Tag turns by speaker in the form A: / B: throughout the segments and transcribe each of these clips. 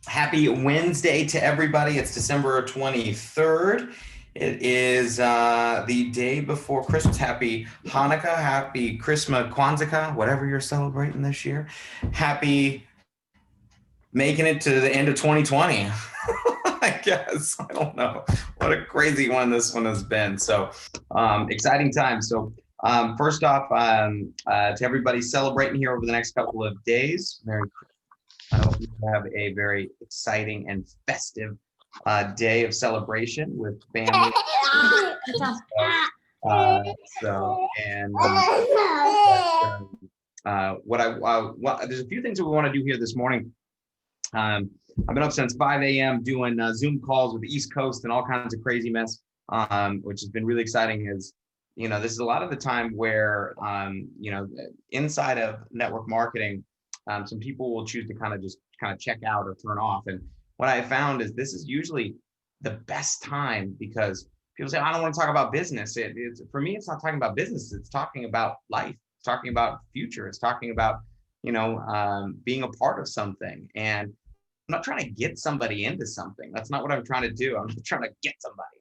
A: Happy Wednesday to everybody. It's December 23rd. It is the day before Christmas. Happy Hanukkah, happy Christmas, Kwanzaa, whatever you're celebrating this year. Happy making it to the end of 2020. I guess. I don't know. What a crazy one this one has been. So exciting times. So first off, to everybody celebrating here over the next couple of days, Merry I hope you have a very exciting and festive day of celebration with family. So and there's a few things that we want to do here this morning. I've been up since 5 a.m. doing Zoom calls with the East Coast and all kinds of crazy mess, which has been really exciting. Is this is a lot of the time where inside of network marketing, some people will choose to kind of check out or turn off. And what I found is this is usually the best time because people say, I don't want to talk about business. For me, it's not talking about business. It's talking about life. It's talking about future. It's talking about, being a part of something. And I'm not trying to get somebody into something. That's not what I'm trying to do. I'm just trying to get somebody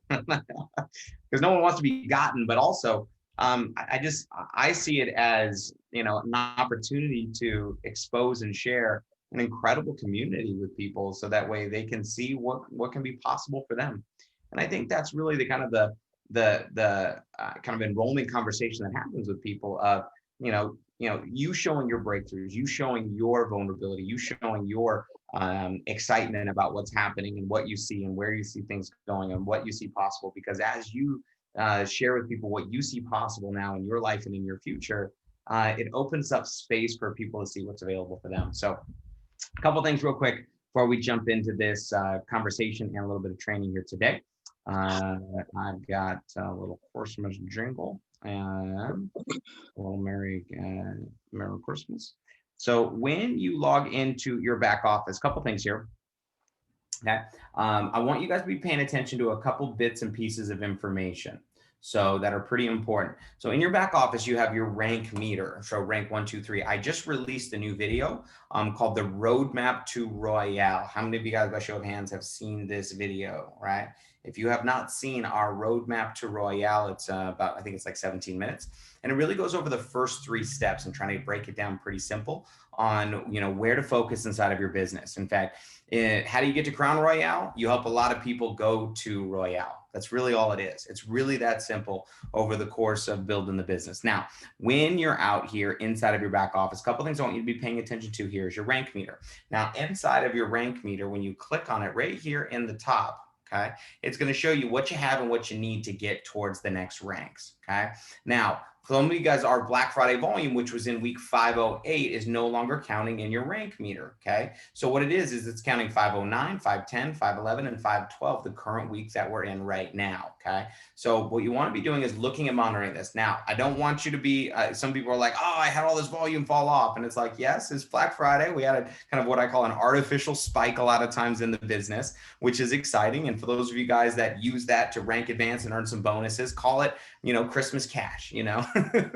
A: because no one wants to be gotten, but also I see it as, an opportunity to expose and share an incredible community with people so that way they can see what can be possible for them. And I think that's really the kind of the kind of enrollment conversation that happens with people of, you showing your breakthroughs, you showing your vulnerability, you showing your excitement about what's happening and what you see and where you see things going and what you see possible. Because as you share with people what you see possible now in your life and in your future, it opens up space for people to see what's available for them. So a couple things real quick before we jump into this conversation and a little bit of training here today. I've got a little Christmas jingle and a little Merry Christmas. So when you log into your back office, a couple things here. Okay. I want you guys to be paying attention to a couple bits and pieces of information. So that are pretty important. So in your back office, you have your rank meter. So rank 1, 2, 3. I just released a new video called the Roadmap to Royale. How many of you guys, by show of hands, have seen this video, right? If you have not seen our Roadmap to Royale, it's about, I think it's like 17 minutes. And it really goes over the first 3 steps and trying to break it down pretty simple on, where to focus inside of your business. In fact, how do you get to Crown Royale? You help a lot of people go to Royale. That's really all it is. It's really that simple over the course of building the business. Now, when you're out here inside of your back office, a couple things I want you to be paying attention to here is your rank meter. Now, inside of your rank meter, when you click on it right here in the top, okay, it's going to show you what you have and what you need to get towards the next ranks. Okay. Now, some of you guys, our Black Friday volume, which was in week 508, is no longer counting in your rank meter. Okay. So what it is it's counting 509, 510, 511, and 512, the current weeks that we're in right now. Okay. So what you want to be doing is looking and monitoring this. Now, I don't want you to be, some people are like, oh, I had all this volume fall off. And it's like, yes, it's Black Friday. We had a kind of what I call an artificial spike a lot of times in the business, which is exciting. And for those of you guys that use that to rank advance and earn some bonuses, call it, Christmas cash,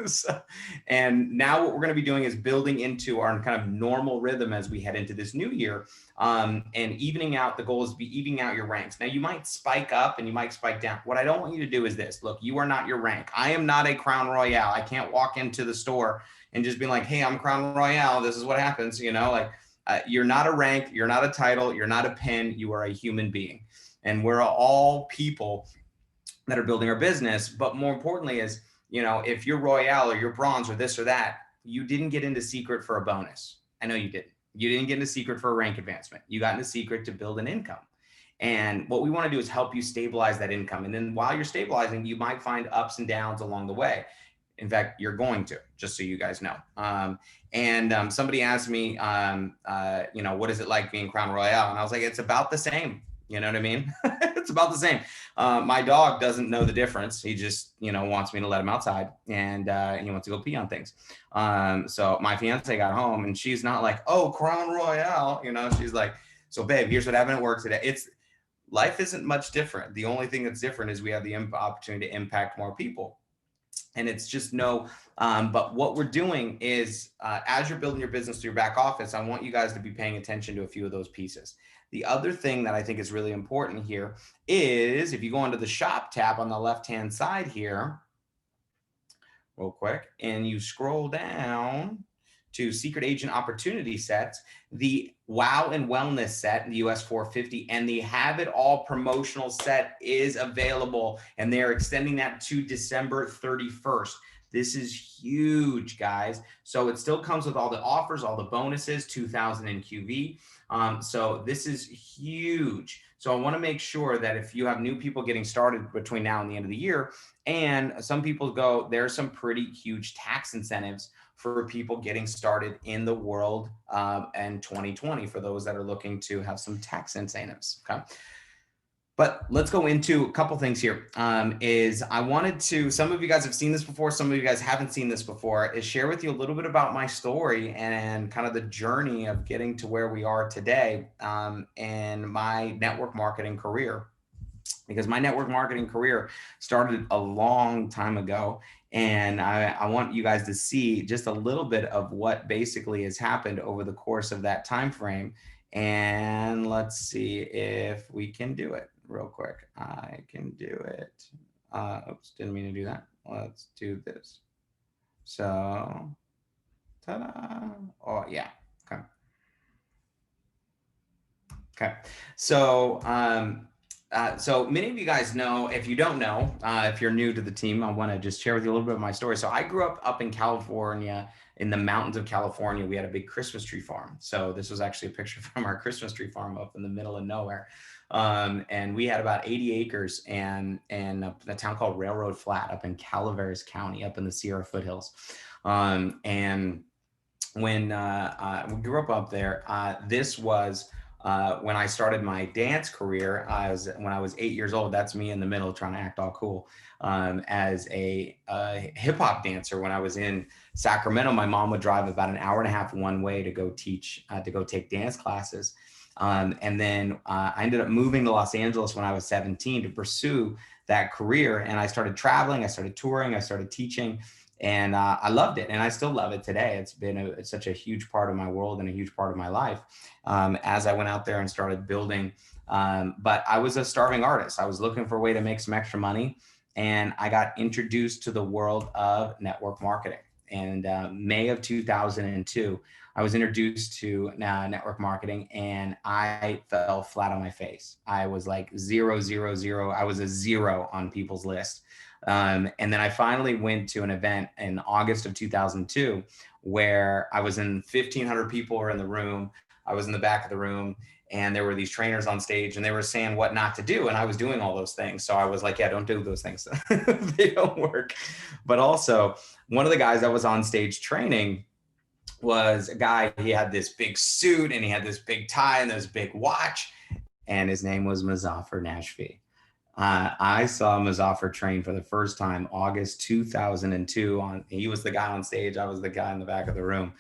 A: So, and now what we're going to be doing is building into our kind of normal rhythm as we head into this new year, and evening out. The goal is to be evening out your ranks. Now you might spike up and you might spike down. What I don't want you to do is this. Look, you are not your rank. I am not a Crown Royale. I can't walk into the store and just be like, hey, I'm Crown Royale. This is what happens. You're not a rank. You're not a title. You're not a pin. You are a human being. And we're all people that are building our business. But more importantly is, if you're Royale or you're Bronze or this or that, you didn't get into Seacret for a bonus. I know you didn't. You didn't get into Seacret for a rank advancement. You got into Seacret to build an income. And what we want to do is help you stabilize that income. And then while you're stabilizing, you might find ups and downs along the way. In fact, you're going to, just so you guys know. Somebody asked me, what is it like being Crown Royale? And I was like, it's about the same. You know what I mean? It's about the same. My dog doesn't know the difference. He just, wants me to let him outside and he wants to go pee on things. So my fiance got home and she's not like, oh, Crown Royale. She's like, so babe, here's what happened at work today. Life isn't much different. The only thing that's different is we have the opportunity to impact more people. And it's just no, but what we're doing is as you're building your business through your back office, I want you guys to be paying attention to a few of those pieces. The other thing that I think is really important here is if you go into the shop tab on the left-hand side here, real quick, and you scroll down to Secret Agent Opportunity Sets, the Wow and Wellness set, the US 450, and the Have It All promotional set is available, and they're extending that to December 31st. This is huge, guys. So it still comes with all the offers, all the bonuses, 2,000 in QV. So this is huge. So I want to make sure that if you have new people getting started between now and the end of the year, and some people go, there's some pretty huge tax incentives for people getting started in the world and 2020 for those that are looking to have some tax incentives. Okay. But let's go into a couple things here. Is I wanted to, some of you guys have seen this before, some of you guys haven't seen this before, is share with you a little bit about my story and kind of the journey of getting to where we are today in my network marketing career. Because my network marketing career started a long time ago. And I want you guys to see just a little bit of what basically has happened over the course of that time frame. And let's see if we can do it real quick. I can do it. Oops, didn't mean to do that. Let's do this. So, ta-da. Oh, yeah. Okay. Okay. So, so many of you guys know, if you don't know, if you're new to the team, I want to just share with you a little bit of my story. So I grew up in California, in the mountains of California. We had a big Christmas tree farm. So this was actually a picture from our Christmas tree farm up in the middle of nowhere. And we had about 80 acres and a town called Railroad Flat up in Calaveras County, up in the Sierra foothills. And when we grew up there, this was when I started my dance career. When I was 8 years old. That's me in the middle trying to act all cool. As a hip hop dancer, when I was in Sacramento, my mom would drive about an hour and a half one way to go teach, to go take dance classes. And then I ended up moving to Los Angeles when I was 17 to pursue that career. And I started traveling, I started touring, I started teaching. And I loved it, and I still love it today. It's been such a huge part of my world and a huge part of my life as I went out there and started building. But I was a starving artist. I was looking for a way to make some extra money, and I got introduced to the world of network marketing. And May of 2002, I was introduced to network marketing, and I fell flat on my face. I was like 0, 0, 0. I was a 0 on people's list. And then I finally went to an event in August of 2002 where I was in 1,500 people were in the room. I was in the back of the room, and there were these trainers on stage, and they were saying what not to do. And I was doing all those things. So I was like, yeah, don't do those things. They don't work. But also, one of the guys that was on stage training was a guy, he had this big suit and he had this big tie and this big watch, and his name was Muzaffar Nashvi. I saw Muzaffar train for the first time August 2002. He was the guy on stage, I was the guy in the back of the room,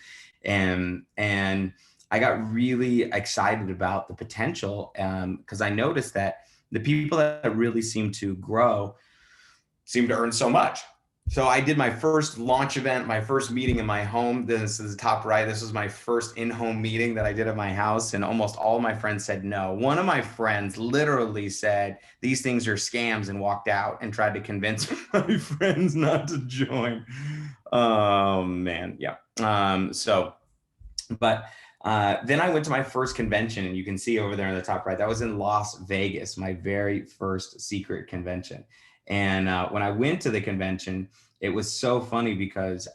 A: and I got really excited about the potential because I noticed that the people that really seemed to grow seemed to earn so much. So I did my first launch event, my first meeting in my home. This is the top right. This was my first in-home meeting that I did at my house. And almost all of my friends said no. One of my friends literally said, these things are scams, and walked out and tried to convince my friends not to join. Oh, man. Yeah. But then I went to my first convention, and you can see over there in the top right, that was in Las Vegas, my very first secret convention. And when I went to the convention, it was so funny because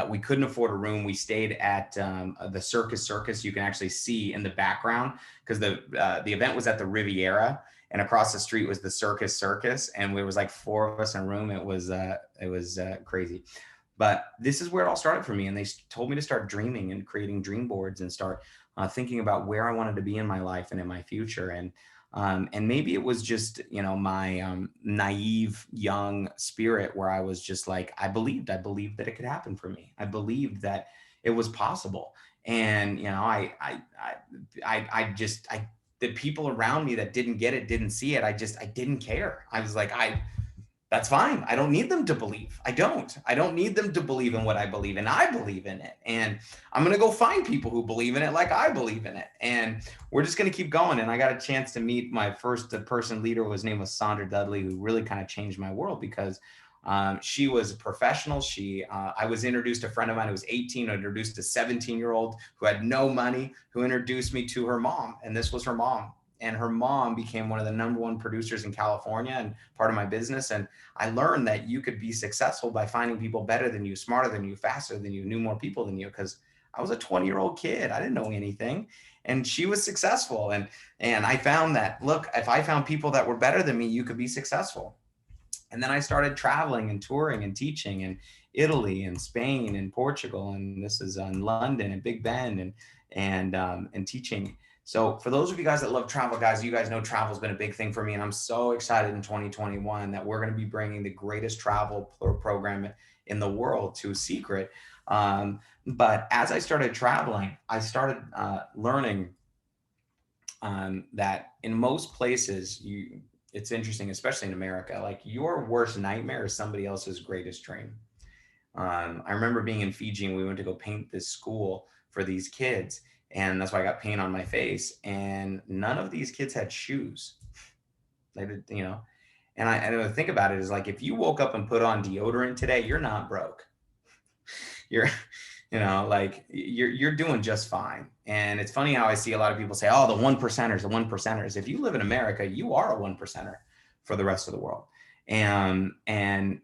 A: we couldn't afford a room. We stayed at the Circus. You can actually see in the background because the event was at the Riviera, and across the street was the Circus. And there was like 4 of us in a room. It was crazy. But this is where it all started for me. And they told me to start dreaming and creating dream boards and start thinking about where I wanted to be in my life and in my future. And maybe it was just, my naive young spirit where I was just like, I believed that it could happen for me. I believed that it was possible. And, the people around me that didn't get it, didn't see it. I didn't care. I was like, That's fine. I don't need them to believe. I don't need them to believe in what I believe in. I believe in it. And I'm going to go find people who believe in it like I believe in it. And we're just going to keep going. And I got a chance to meet my first person leader. His name was Sandra Dudley, who really kind of changed my world because she was a professional. I was introduced to a friend of mine who was 18, introduced a 17-year-old who had no money, who introduced me to her mom. And this was her mom. And her mom became one of the #1 producers in California and part of my business. And I learned that you could be successful by finding people better than you, smarter than you, faster than you, knew more people than you. Because I was a 20-year-old kid. I didn't know anything. And she was successful. And I found that, look, if I found people that were better than me, you could be successful. And then I started traveling and touring and teaching in Italy and Spain and Portugal. And this is in London and Big Ben and teaching. So for those of you guys that love travel, guys, you guys know travel has been a big thing for me. And I'm so excited in 2021 that we're going to be bringing the greatest travel program in the world to Seacret. But as I started traveling, I started learning that in most places, it's interesting, especially in America, like your worst nightmare is somebody else's greatest dream. I remember being in Fiji and we went to go paint this school for these kids. And that's why I got paint on my face. And none of these kids had shoes. They did, and I think about it is like, if you woke up and put on deodorant today, you're not broke. You're doing just fine. And it's funny how I see a lot of people say, oh, the 1%ers. If you live in America, you are a 1%er for the rest of the world. And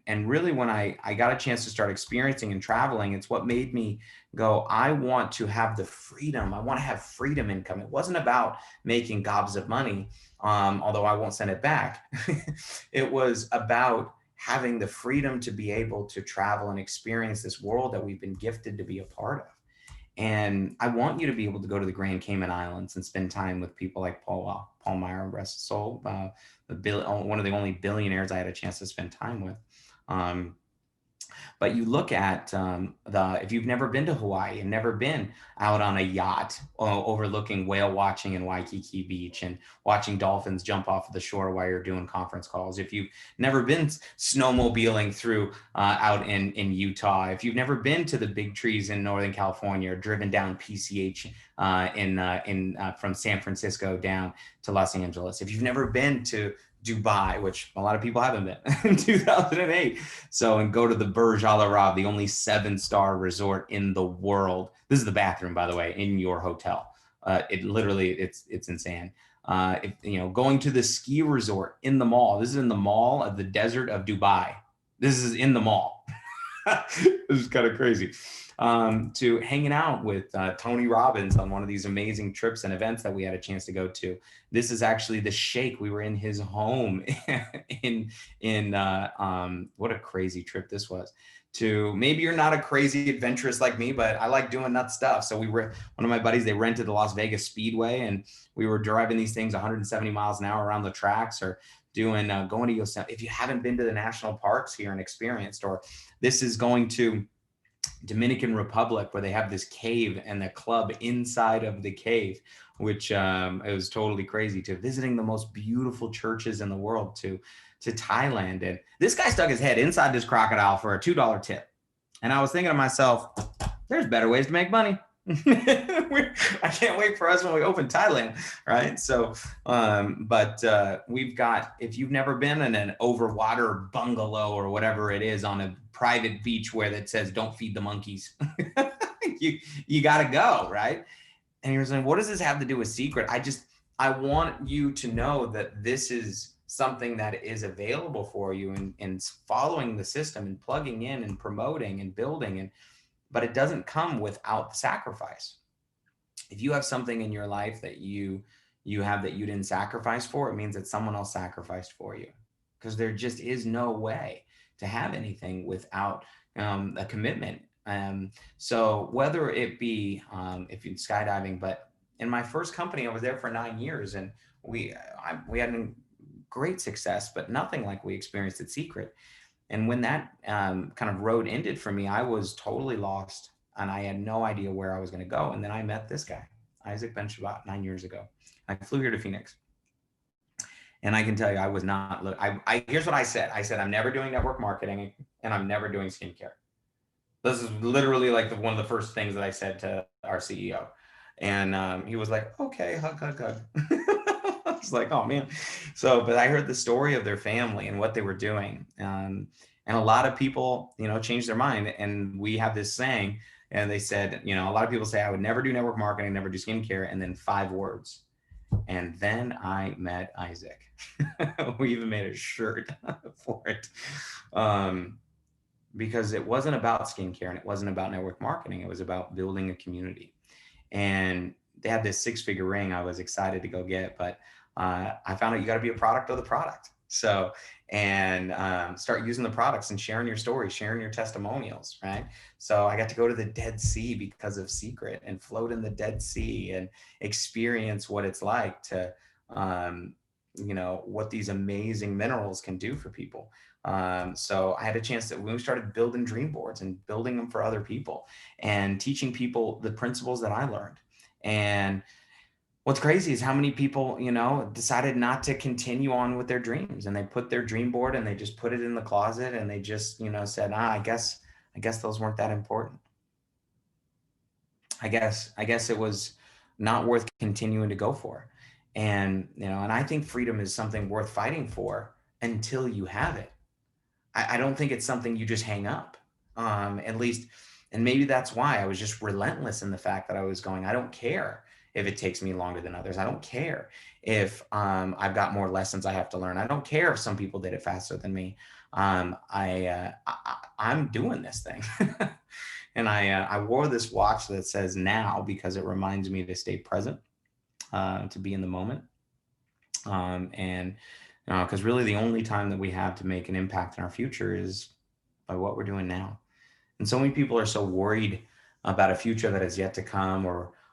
A: really when I got a chance to start experiencing and traveling, it's what made me go, I want to have the freedom. I want to have freedom income. It wasn't about making gobs of money, although I won't send it back. It was about having the freedom to be able to travel and experience this world that we've been gifted to be a part of. And I want you to be able to go to the Grand Cayman Islands and spend time with people like Paul Meyer, rest his soul, one of the only billionaires I had a chance to spend time with. But you look at if you've never been to Hawaii and never been out on a yacht overlooking whale watching in Waikiki Beach and watching dolphins jump off of the shore while you're doing conference calls, if you've never been snowmobiling through out in Utah, if you've never been to the big trees in Northern California or driven down PCH from San Francisco down to Los Angeles, if you've never been to Dubai, which a lot of people haven't been in 2008. And go to the Burj Al Arab, the only 7-star resort in the world. This is the bathroom, by the way, in your hotel. It's insane. Going to the ski resort in the mall. This is in the mall of the desert of Dubai. This is in the mall. This is kind of crazy. To hanging out with Tony Robbins on one of these amazing trips and events that we had a chance to go to. This is actually the Sheikh. We were in his home what a crazy trip this was. Maybe you're not a crazy adventurous like me, but I like doing nut stuff. So one of my buddies, they rented the Las Vegas Speedway and we were driving these things 170 miles an hour around the tracks, or going to Yosemite. If you haven't been to the national parks here and experienced, or this is going to Dominican Republic where they have this cave and the club inside of the cave, which it was totally crazy, to visiting the most beautiful churches in the world, to Thailand. And this guy stuck his head inside this crocodile for a $2 tip. And I was thinking to myself, there's better ways to make money. I can't wait for us when we open Thailand, right? So, we've got, if you've never been in an overwater bungalow or whatever it is on a private beach where that says don't feed the monkeys, you got to go, right? And you're saying, what does this have to do with Seacret? I want you to know that this is something that is available for you, and following the system and plugging in and promoting and building, but it doesn't come without sacrifice. If you have something in your life that you have that you didn't sacrifice for, it means that someone else sacrificed for you, because there just is no way to have anything without a commitment. So whether it be if you're skydiving, but in my first company, I was there for 9 years, and we had great success, but nothing like we experienced at Seacret. And when that kind of road ended for me, I was totally lost and I had no idea where I was going to go. And then I met this guy, Isaac Ben Shabbat, 9 years ago. I flew here to Phoenix. And I can tell you, I was not, here's what I said. I said, I'm never doing network marketing and I'm never doing skincare. This is literally like one of the first things that I said to our CEO. And he was like, okay, hug, hug, hug. I was like, oh man. So, but I heard the story of their family and what they were doing. And a lot of people, changed their mind. And we have this saying, and they said, a lot of people say, I would never do network marketing, never do skincare, and then 5 words. And then I met Isaac. We even made a shirt for it. Because it wasn't about skincare and it wasn't about network marketing. It was about building a community. And they had this 6-figure ring I was excited to go get, but I found out you got to be a product of the product. So, and start using the products and sharing your stories, sharing your testimonials, right? So I got to go to the Dead Sea because of Seacret and float in the Dead Sea and experience what it's like to, what these amazing minerals can do for people. So I had a chance that when we started building dream boards and building them for other people and teaching people the principles that I learned. And what's crazy is how many people, decided not to continue on with their dreams, and they put their dream board and they just put it in the closet and they just, said, I guess those weren't that important. I guess it was not worth continuing to go for. And, and I think freedom is something worth fighting for until you have it. I don't think it's something you just hang up, at least. And maybe that's why I was just relentless in the fact that I was going, I don't care if it takes me longer than others. I don't care if I've got more lessons I have to learn. I don't care if some people did it faster than me. I'm doing this thing. And I wore this watch that says now because it reminds me to stay present, to be in the moment. And because really the only time that we have to make an impact in our future is by what we're doing now. And so many people are so worried about a future that is yet to come,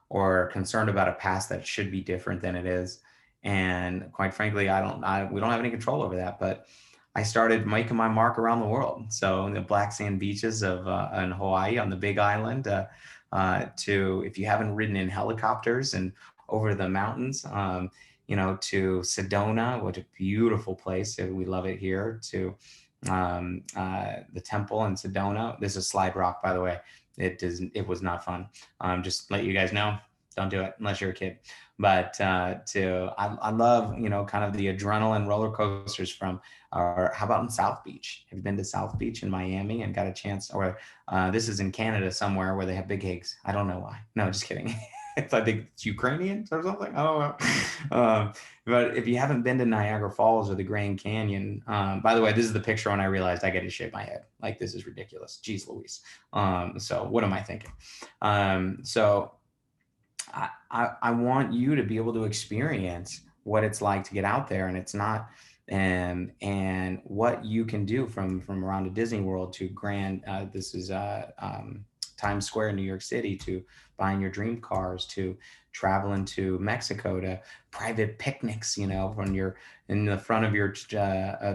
A: or concerned about a past that should be different than it is. And quite frankly, we don't have any control over that. But I started making my mark around the world. So in the black sand beaches of in Hawaii, on the Big Island, to if you haven't ridden in helicopters and over the mountains, to Sedona, what a beautiful place. We love it here. To the temple in Sedona. This is Slide Rock, by the way. It was not fun. Just let you guys know, don't do it unless you're a kid. But I love, kind of the adrenaline roller coasters from, or how about in South Beach? Have you been to South Beach in Miami and got a chance, or this is in Canada somewhere where they have big eggs. I don't know why. No, just kidding. I think it's Ukrainian or something. I don't know. But if you haven't been to Niagara Falls or the Grand Canyon, by the way, this is the picture when I realized I got to shave my head. Like, this is ridiculous. Jeez Louise. So what am I thinking? So I want you to be able to experience what it's like to get out there, and it's not, and what you can do from around a Disney World to this is Times Square in New York City, to buying your dream cars, to traveling to Mexico, to private picnics, when you're in the front of your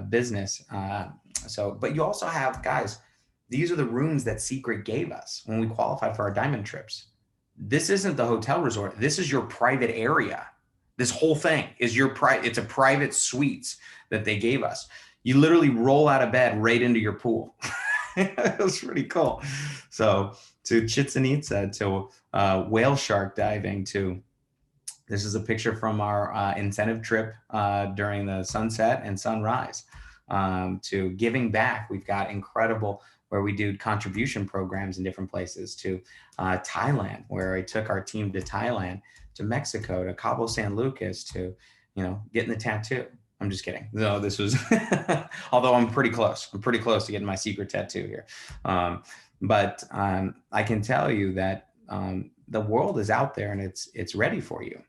A: business. But you also have, guys, these are the rooms that Seacret gave us when we qualified for our diamond trips. This isn't the hotel resort. This is your private area. This whole thing is it's a private suites that they gave us. You literally roll out of bed right into your pool. It was pretty cool. So to Chichen Itza, to whale shark diving, this is a picture from our incentive trip during the sunset and sunrise, to giving back. We've got incredible where we do contribution programs in different places, to Thailand, where I took our team to Thailand, to Mexico, to Cabo San Lucas, to, getting the tattoo. I'm just kidding. No, this was, although I'm pretty close. I'm pretty close to getting my secret tattoo here. But I can tell you that the world is out there and it's ready for you.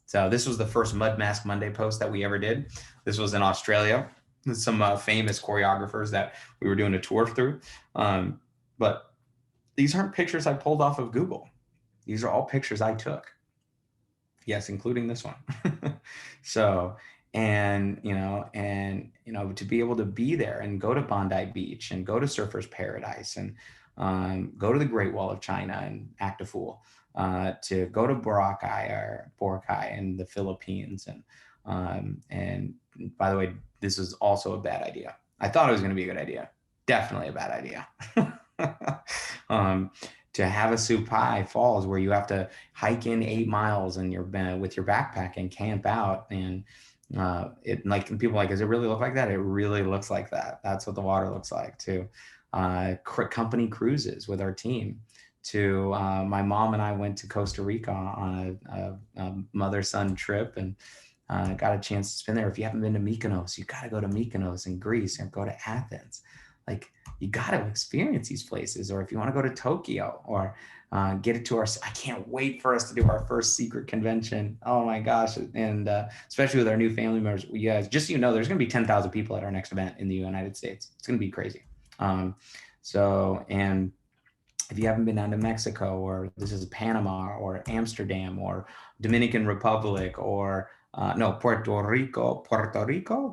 A: So this was the first Mud Mask Monday post that we ever did. This was in Australia. Some famous choreographers that we were doing a tour through. But these aren't pictures I pulled off of Google. These are all pictures I took. Yes, including this one. So, to be able to be there and go to Bondi Beach and go to Surfers Paradise and go to the Great Wall of China and act a fool, to go to Boracay in the Philippines, and And by the way, this is also a bad idea. I thought it was going to be a good idea. Definitely a bad idea. To have a Supai Falls where you have to hike in 8 miles and you're with your backpack and camp out, and it, like, people are like, does it really look like that? It really looks like that. That's what the water looks like. To company cruises with our team. To my mom and I went to Costa Rica on a mother-son trip, and got a chance to spend there. If you haven't been to Mykonos, you got to go to Mykonos in Greece, and go to Athens. Like, you got to experience these places. Or if you want to go to Tokyo, or get it to our, I can't wait for us to do our first Seacret convention. Oh my gosh. And especially with our new family members, you guys, just so you know, there's going to be 10,000 people at our next event in the United States. It's going to be crazy. And if you haven't been down to Mexico, or this is Panama or Amsterdam or Dominican Republic, or Puerto Rico,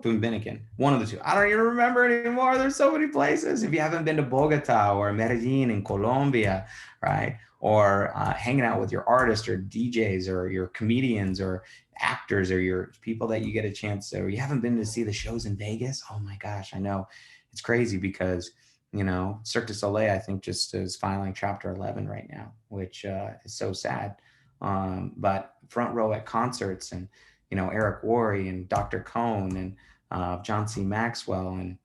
A: Dominican, one of the two. I don't even remember anymore. There's so many places. If you haven't been to Bogota or Medellin in Colombia, right? Or hanging out with your artists or DJs or your comedians or actors or your people that you get a chance to, or you haven't been to see the shows in Vegas. Oh my gosh, I know. It's crazy because, Cirque du Soleil, I think, just is filing Chapter 11 right now, which is so sad. But front row at concerts, and, Eric Worre and Dr. Cohn and John C. Maxwell. And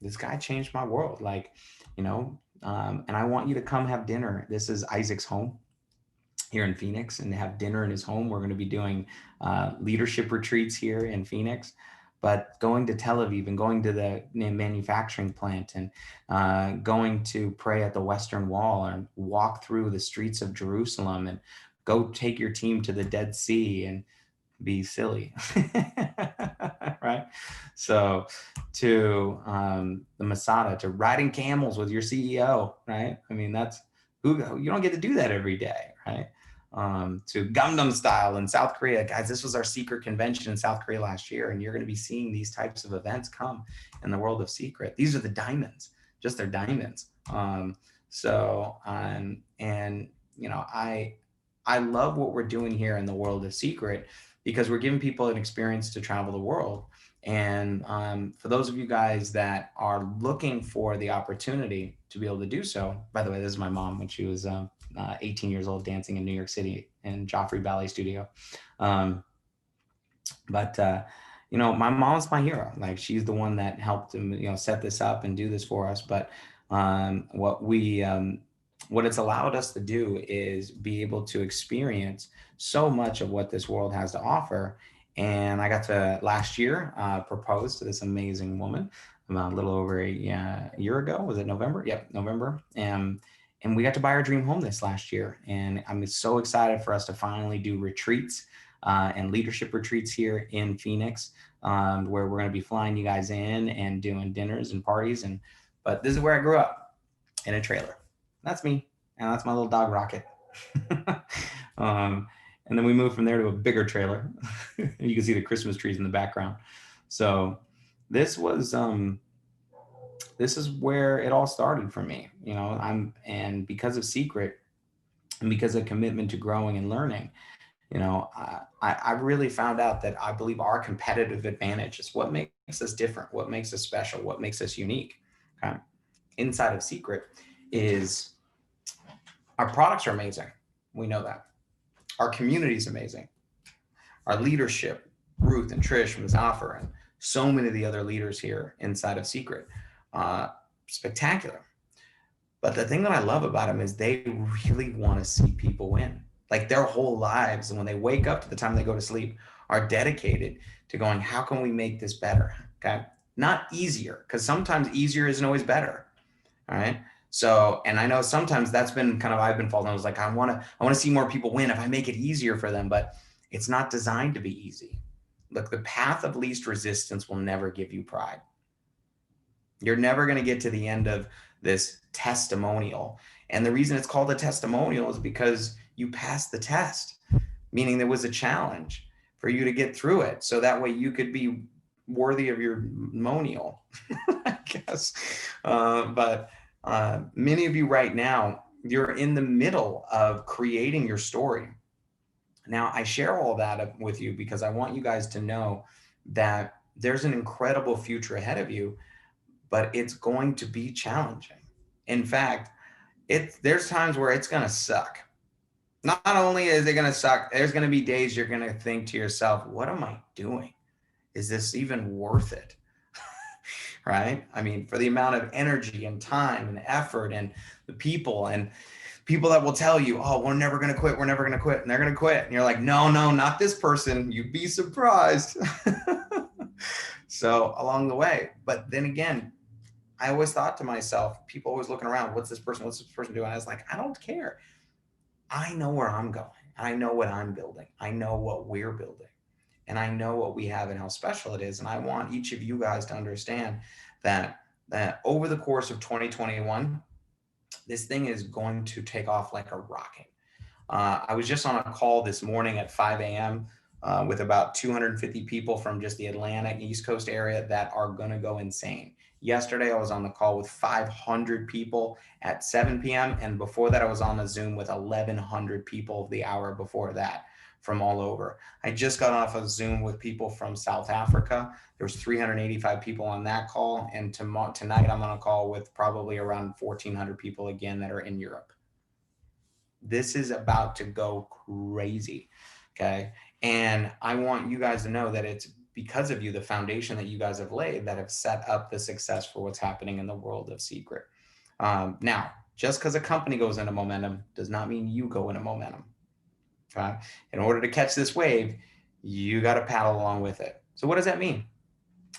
A: this guy changed my world. Like, and I want you to come have dinner. This is Isaac's home here in Phoenix, and have dinner in his home. We're going to be doing leadership retreats here in Phoenix. But going to Tel Aviv and going to the manufacturing plant, and going to pray at the Western Wall, and walk through the streets of Jerusalem, and go take your team to the Dead Sea and be silly, right? So to the Masada, to riding camels with your CEO, right? I mean, that's you don't get to do that every day, right? To Gangnam Style in South Korea. Guys, this was our Seacret convention in South Korea last year, and you're going to be seeing these types of events come in the world of Seacret. These are the diamonds, just their diamonds. I love what we're doing here in the world of Seacret, because we're giving people an experience to travel the world. And for those of you guys that are looking for the opportunity to be able to do so, by the way, this is my mom when she was 18 years old, dancing in New York City in Joffrey Ballet Studio. My mom's my hero. Like, she's the one that helped set this up and do this for us. But what it's allowed us to do is be able to experience so much of what this world has to offer. And I got to last year propose to this amazing woman a little over a year ago. Was it November? Yep, November. And we got to buy our dream home this last year. And I'm so excited for us to finally do retreats and leadership retreats here in Phoenix, where we're going to be flying you guys in and doing dinners and parties. But this is where I grew up, in a trailer. That's me. And that's my little dog Rocket. And then we moved from there to a bigger trailer. You can see the Christmas trees in the background. So this is where it all started for me. And because of Seacret, and because of commitment to growing and learning, I really found out that I believe our competitive advantage is what makes us different, what makes us special, what makes us unique. Okay? Inside of Seacret is our products are amazing. We know that. Our community is amazing. Our leadership, Ruth and Trish and Zafar, and so many of the other leaders here inside of Seacret, spectacular. But the thing that I love about them is they really want to see people win. Like, their whole lives, and when they wake up to the time they go to sleep, are dedicated to going, how can we make this better? Okay. Not easier, because sometimes easier isn't always better. All right. So, and I know sometimes that's been kind of, I've been falling. I was like, I want to see more people win if I make it easier for them, but it's not designed to be easy. Look, the path of least resistance will never give you pride. You're never going to get to the end of this testimonial. And the reason it's called a testimonial is because you passed the test, meaning there was a challenge for you to get through it. So that way you could be worthy of your monial, I guess. But many of you right now, you're in the middle of creating your story. Now, I share all that with you because I want you guys to know that there's an incredible future ahead of you, but it's going to be challenging. In fact, there's times where it's going to suck. Not only is it going to suck, there's going to be days you're going to think to yourself, what am I doing? Is this even worth it? Right? I mean, for the amount of energy and time and effort and the people that will tell you, oh, we're never going to quit. We're never going to quit. And they're going to quit. And you're like, no, not this person. You'd be surprised. So along the way, but then again, I always thought to myself, people always looking around, what's this person doing? I was like, I don't care. I know where I'm going. I know what I'm building. I know what we're building. And I know what we have and how special it is. And I want each of you guys to understand that over the course of 2021, this thing is going to take off like a rocket. I was just on a call this morning at 5 a.m. With about 250 people from just the Atlanta East Coast area that are going to go insane. Yesterday, I was on the call with 500 people at 7 p.m. And before that, I was on a Zoom with 1,100 people the hour before that from all over. I just got off a Zoom with people from South Africa. There was 385 people on that call. And tonight, I'm on a call with probably around 1,400 people again that are in Europe. This is about to go crazy, okay? And I want you guys to know that it's because of you, the foundation that you guys have laid, that have set up the success for what's happening in the world of Seacret. Now, just because a company goes into momentum does not mean you go into momentum. Okay? In order to catch this wave, you got to paddle along with it. So what does that mean?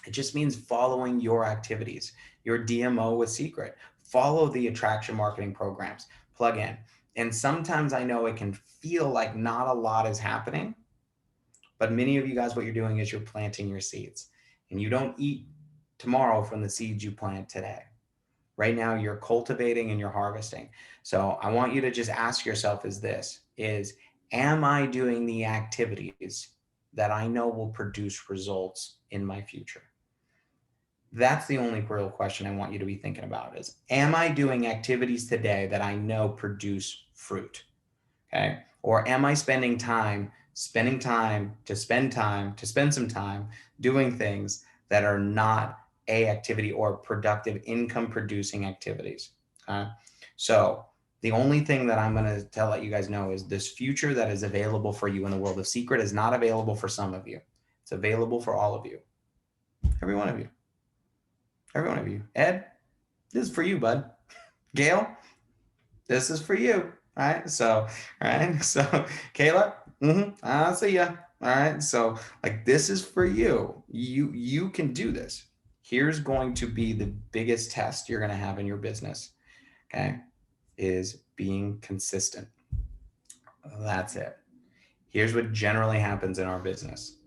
A: It just means following your activities, your DMO with Seacret. Follow the attraction marketing programs, plug in. And sometimes I know it can feel like not a lot is happening, but many of you guys, what you're doing is you're planting your seeds, and you don't eat tomorrow from the seeds you plant today. Right now you're cultivating and you're harvesting. So I want you to just ask yourself am I doing the activities that I know will produce results in my future? That's the only real question I want you to be thinking about is, am I doing activities today that I know produce fruit? Okay. Or am I spending time to spend some time doing things that are not a activity or productive income producing activities? So the only thing that I'm going to let you guys know is this future that is available for you in the world of Seacret is not available for some of you. It's available for all of you. Every one of you. Every one of you. Ed, this is for you, bud. Gail, this is for you. All right. So, Kayla, I'll see ya. All right. So like, this is for you. You can do this. Here's going to be the biggest test you're going to have in your business. Okay. Is being consistent. That's it. Here's what generally happens in our business.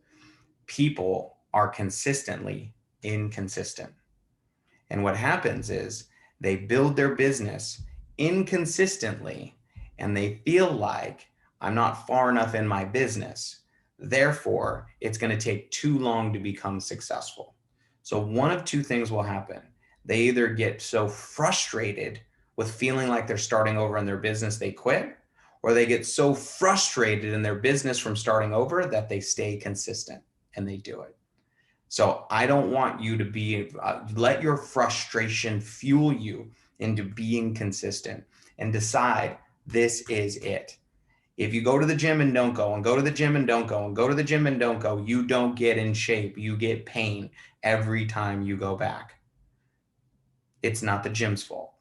A: People are consistently inconsistent. And what happens is they build their business inconsistently, and they feel like I'm not far enough in my business. Therefore, it's going to take too long to become successful. So one of two things will happen. They either get so frustrated with feeling like they're starting over in their business, they quit, or they get so frustrated in their business from starting over that they stay consistent and they do it. So I don't want you to let your frustration fuel you into being consistent and decide this is it. If you go to the gym and don't go, and go to the gym and don't go, and go to the gym and don't go, you don't get in shape. You get pain every time you go back. It's not the gym's fault.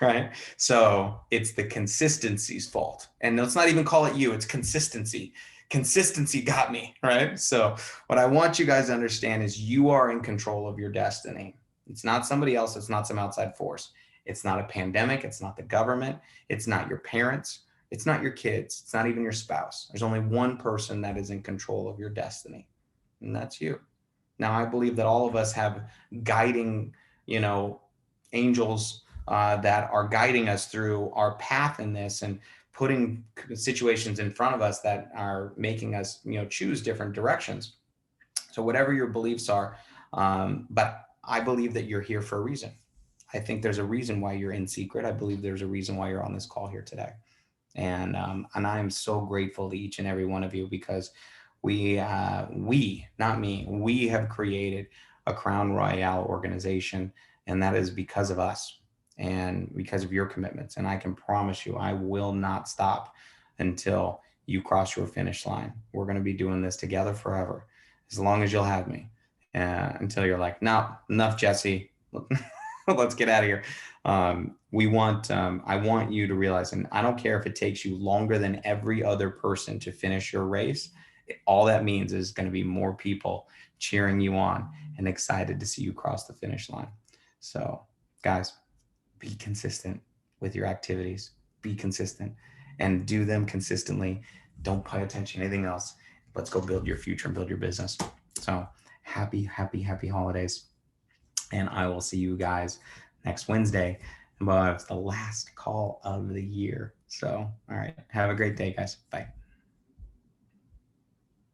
A: Right? So it's the consistency's fault. And let's not even call it you, it's consistency. Consistency got me, right? So what I want you guys to understand is you are in control of your destiny. It's not somebody else. It's not some outside force. It's not a pandemic. It's not the government. It's not your parents. It's not your kids. It's not even your spouse. There's only one person that is in control of your destiny, and that's you. Now, I believe that all of us have guiding, angels that are guiding us through our path in this and putting situations in front of us that are making us, choose different directions. So whatever your beliefs are, but I believe that you're here for a reason. I think there's a reason why you're in Seacret. I believe there's a reason why you're on this call here today.
B: And I am so grateful to each and every one of you, because not me, we have created a Crown Royale organization, and that is because of us and because of your commitments. And I can promise you, I will not stop until you cross your finish line. We're going to be doing this together forever, as long as you'll have me, until you're like, no, enough, Jesse. Let's get out of here. I want you to realize, and I don't care if it takes you longer than every other person to finish your race. All that means is going to be more people cheering you on and excited to see you cross the finish line. So, guys, be consistent with your activities. Be consistent and do them consistently. Don't pay attention to anything else. Let's go build your future and build your business. So, happy holidays. And I will see you guys next Wednesday. Well, it's the last call of the year. So, all right. Have a great day, guys. Bye.